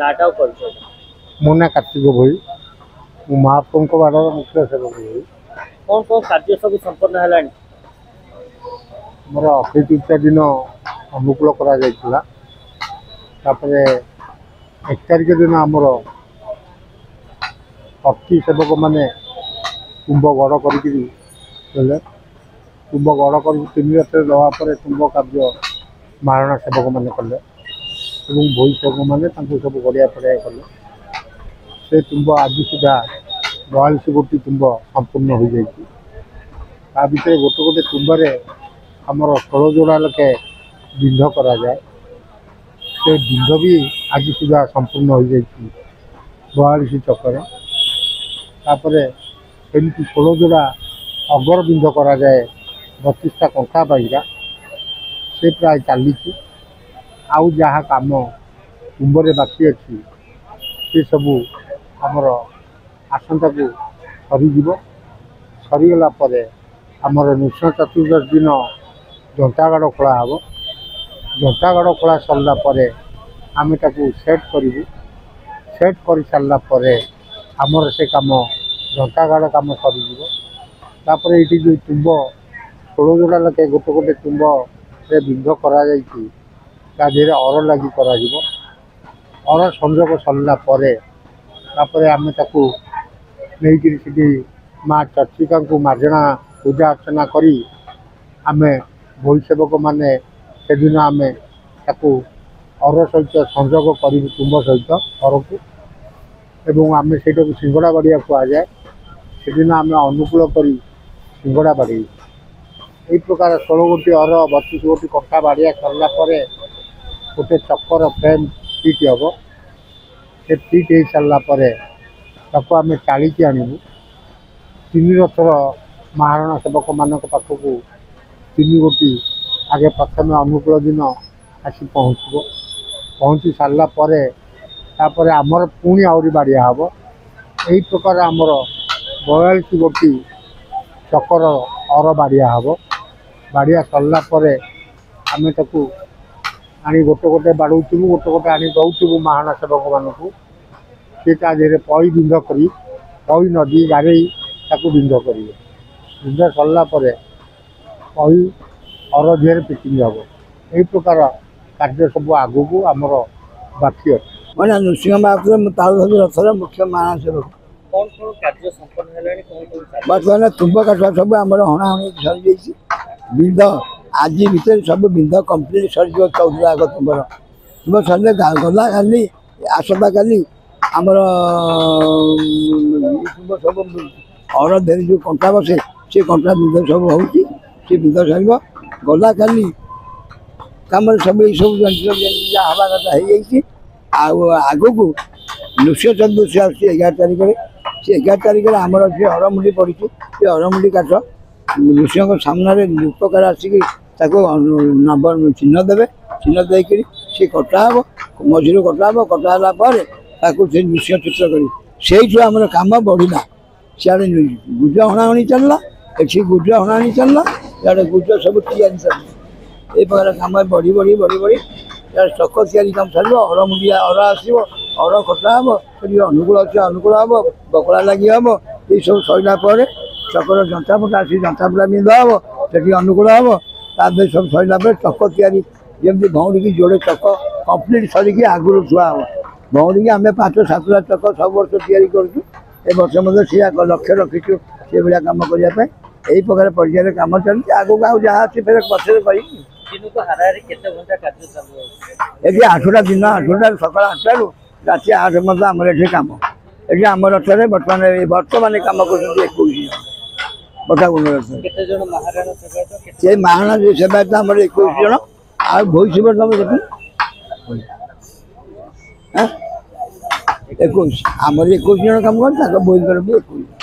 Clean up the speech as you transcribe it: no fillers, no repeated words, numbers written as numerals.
नाटा परिचय मो ना कार्तिक भोई महाप्रभु बाड़र मुख्य सेवक भोई कौन कौन कार्य सब संपन्न है मोर अक्षय तृतीया दिन अनुकूल करा एक तारिख दिन आमर भक्ति सेवक मैंने कुंभ गढ़ कर कुंभ गढ़ कर 3 रथ दवापर कुंभ कार्य महारणा सेवक मैंने कले भोई सेवक मैंने सब गड़िया पड़िया कले से कुंभ आज सुधा 42 गोटी कुंभ संपूर्ण हो जाए भर गोटे गोटे कुंभरे आमर 16 जोड़ा लखे बिंध करा जाए से बिंध भी आज सुधा संपूर्ण हो जाए 42 चक्कर एमती 16 जोड़ा अगर बिंध करा जाए 32टा कंठा पाइरा से प्राय चली आउ जहाँ कम कुंभरे बाकी अच्छी से सबू आमर आसंता को सरीज सरीगला आमर नृसिंह चतुर्दशी दिन जंतागढ़ खोला हम जंतागढ़ खोला सरला आम सेट करूँ सेट कर सारापर आमर से कम जंतागढ़ कम सरीज ये जो तुम्ब 16 जोड़ा लखे गोटे गोटे तुम्ब से बिंध करा देहरे अर लगी कर अर संजोग सरलापर आम नहीं माँ चर्चिका को मार्जना पूजा अर्चना करी आमे भोई सेवक मैंने से दिन आम अर सहित संजोग कर तुम्ब सहित अर को एवं आम से सिंगड़ा बाड़िया कहुए से दिन आम अनुकूल कर सिंगड़ा बाड़ी यही प्रकार 16 गोटी अर 32 गोटी कंठा बाड़िया सरलापर गोटे चक्कर फ्रेम फिट हम से फिट हो सारापर आम टाणी आणवु 3 रथर महारणा सेवक मान पाखक 3 गोटी आगे प्रथम अनुकूल दिन आसी पहुँची सारापर आमर पुणी आहरी बाड़िया हम यही प्रकार आमर 42 गोटी चक्कर अर बाड़िया हम बाड़िया सरलापर आम आनी गोटे गोटे बाड़ूबू गोटे गोटे आनी दौबू महारणा सेवक मानू सी देहरे पई बिंध कर पई नदी गारे बिंध करेंगे बिंध सरलापर पई अर देहरे पिटिंग हम यही प्रकार कार्य सब आग को आमर बाकी अच्छे मैं नृसिंह महाप्रभु तालुक रथर मुख्य महारणा सेवक कौन कौन कार्य संपन्न है बर्तमान तुम्ब काठ सब आम हणाहणी सरी जा बिंध आज भितर सब बिंध कम्प्लीट सर 14 आग तुम्बर तुम्ब सर गला खाली आसता काली आमर तुम्ब सब अर देरी जो कंटा बसे से कंटा बिंध सब हो बिंध सर गला खाली कम सब सब जहाँ हवा कथा हो आग को नृसिंह चतुर्दशी आ 11 तारिख से 11 तारिख आमर से हरमुंडी पड़ी से हरमुंडी काठ नृसिंह सामने रूपकार आसिक नंबर चिन्ह देवे चिन्ह देकर सी कटा हम मझी कटा हम कटाला से नृसिंह चित्र कर से आम कम बढ़ला सियाड़े गुज हणाहणी चलला ये गुज हणाहणी चलला इे गुज सब तैयारी चलला ये प्रकार कम बढ़ी बढ़ी बढ़ी बढ़ी चक तैयारी कम सर अरमुंडिया अर आसो अर कटा हम अनुकूल अच्छे अनुकूल हम बकड़ा लगी हम ये सब सरलापर चक्कर जंतापटा आसी जंतापटा बिंध हम से अनुकूल हम तादे सब सरलापर चक तैयारी जमी भौणी की जोड़े चक कम्प्लीट सरिकी आगुरी छुआ हम भौणी की आम 5-7 चक सब वर्ष तैयारी करर्ष सी लक्ष्य रखीचु से भाया कम करने यही प्रकार पर्यायर कम चलती आग को जहाँ अच्छी फिर पचर कर 8टा दिन 8टा सका 8टा राति 8 मत आम ये कम ये आम रथर बर्तमान कम कर 21 बटागुण से महारणा जो सेवायत आम 21 जन आ भोई सेवा तुम देखो 21 आम 21 जन कम कर भोई कर भी 21